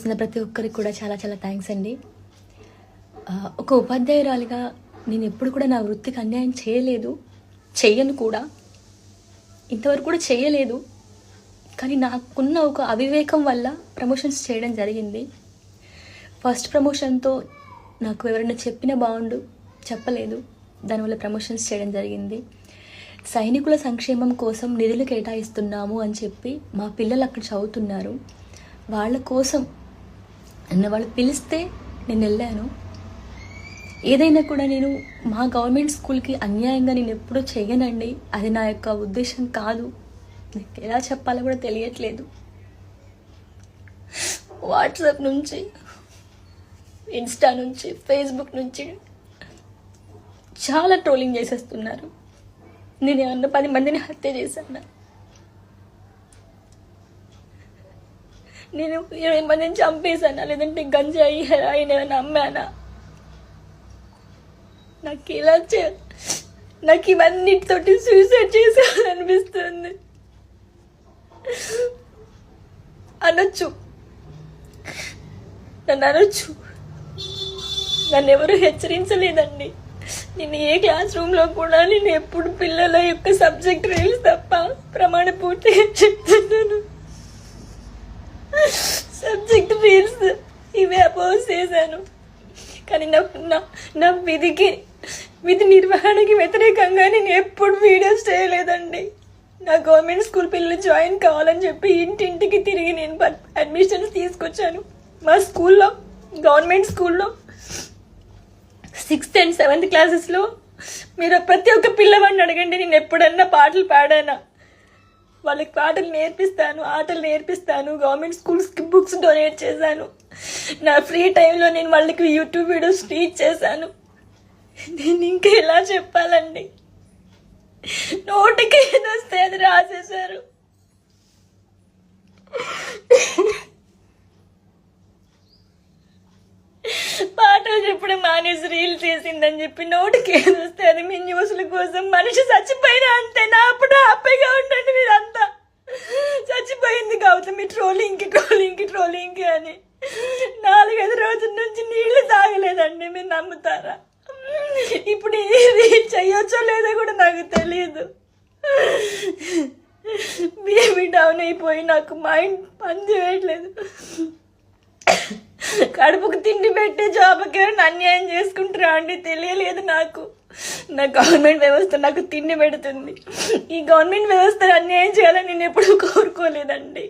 చూస్తున్న ప్రతి ఒక్కరికి కూడా చాలా చాలా థ్యాంక్స్ అండి. ఒక ఉపాధ్యాయురాలిగా నేను ఎప్పుడు కూడా నా వృత్తికి అన్యాయం చేయలేదు, చెయ్యను కూడా, ఇంతవరకు కూడా చేయలేదు. కానీ నాకున్న ఒక అవివేకం వల్ల ప్రమోషన్స్ చేయడం జరిగింది. ఫస్ట్ ప్రమోషన్తో నాకు ఎవరైనా చెప్పిన బాగుండు, చెప్పలేదు, దానివల్ల ప్రమోషన్స్ చేయడం జరిగింది. సైనికుల సంక్షేమం కోసం నిధులు కేటాయిస్తున్నాము అని చెప్పి మా పిల్లలు అక్కడ చదువుతున్నారు, వాళ్ళ కోసం నన్ను వాళ్ళు పిలిస్తే నేను వెళ్ళాను. ఏదైనా కూడా నేను మా గవర్నమెంట్ స్కూల్కి అన్యాయంగా నేను ఎప్పుడూ చెయ్యనండి, అది నా యొక్క ఉద్దేశం కాదు. నాకు ఎలా చెప్పాలో కూడా తెలియట్లేదు. వాట్సాప్ నుంచి, ఇన్స్టా నుంచి, ఫేస్బుక్ నుంచి చాలా ట్రోలింగ్ చేసేస్తున్నారు. నేను ఏమన్నా 10 మందిని హత్య చేశాను, నేను 20 మందిని చంపేశానా, లేదంటే గంజాయి హెరాయిన్ ఏమైనా అమ్మానా? నాకు ఇవన్నిటితోటి సూసైడ్ చేసేయాలనిపిస్తుంది. అనొచ్చు, నన్ను అనొచ్చు, నన్ను ఎవరు హెచ్చరించలేదండి. నేను ఏ క్లాస్ రూమ్లో కూడా నేను ఎప్పుడు పిల్లల యొక్క సబ్జెక్ట్ రీల్స్ తప్ప ప్రమాణ పూర్తిగా చెప్తున్నాను. సబ్జెక్ట్ రీల్స్ ఇవే అపోజ్ చేశాను. కానీ నా విధి నిర్వహణకి వ్యతిరేకంగా నేను ఎప్పుడు వీడియోస్ చేయలేదండి. నా గవర్నమెంట్ స్కూల్ పిల్లలు జాయిన్ కావాలని చెప్పి ఇంటింటికి తిరిగి నేను అడ్మిషన్స్ తీసుకొచ్చాను. మా స్కూల్లో, గవర్నమెంట్ స్కూల్లో 6th and 7th క్లాసెస్లో మీరు ప్రతి ఒక్క పిల్లవాడిని అడగండి, నేను ఎప్పుడన్నా పాటలు పాడానా? వాళ్ళకి పాటలు నేర్పిస్తాను, ఆటలు నేర్పిస్తాను, గవర్నమెంట్ స్కూల్స్కి బుక్స్ డొనేట్ చేశాను. నా ఫ్రీ టైంలో నేను వాళ్ళకి యూట్యూబ్ వీడియోస్ టీచ్ చేశాను. నేను ఇంకా ఎలా చెప్పాలండి? నోటికి ఏదొస్తే అది రాసేశారు. పాటలు చెప్పడం మానేసి రీల్ చేసిందని చెప్పి నోటికి ఏదొస్తే అది మీ న్యూస్ల కోసం. మనిషి చచ్చిపోయినా అంతే, నా అప్పుడు హ్యాపీగా ఉండండి మీరంతా. చచ్చిపోయింది కాబట్టి మీ ట్రోలింగ్కి అని 4-5 రోజుల నుంచి నీళ్లు తాగలేదండి, మీరు నమ్ముతారా? ఇప్పుడు ఇది చెయ్యొచ్చో లేదో కూడా నాకు తెలియదు. బీపీ డౌన్ అయిపోయి నాకు మైండ్ పని చేయట్లేదు. కడుపుకు తిండి పెట్టే జాబ్కి ఎవరైనా అన్యాయం చేసుకుంటారా అండి? తెలియలేదు నాకు. నా గవర్నమెంట్ వ్యవస్థ నాకు తిండి పెడుతుంది. ఈ గవర్నమెంట్ వ్యవస్థ అన్యాయం చేయాలని నేను ఎప్పుడూ కోరుకోలేదండి.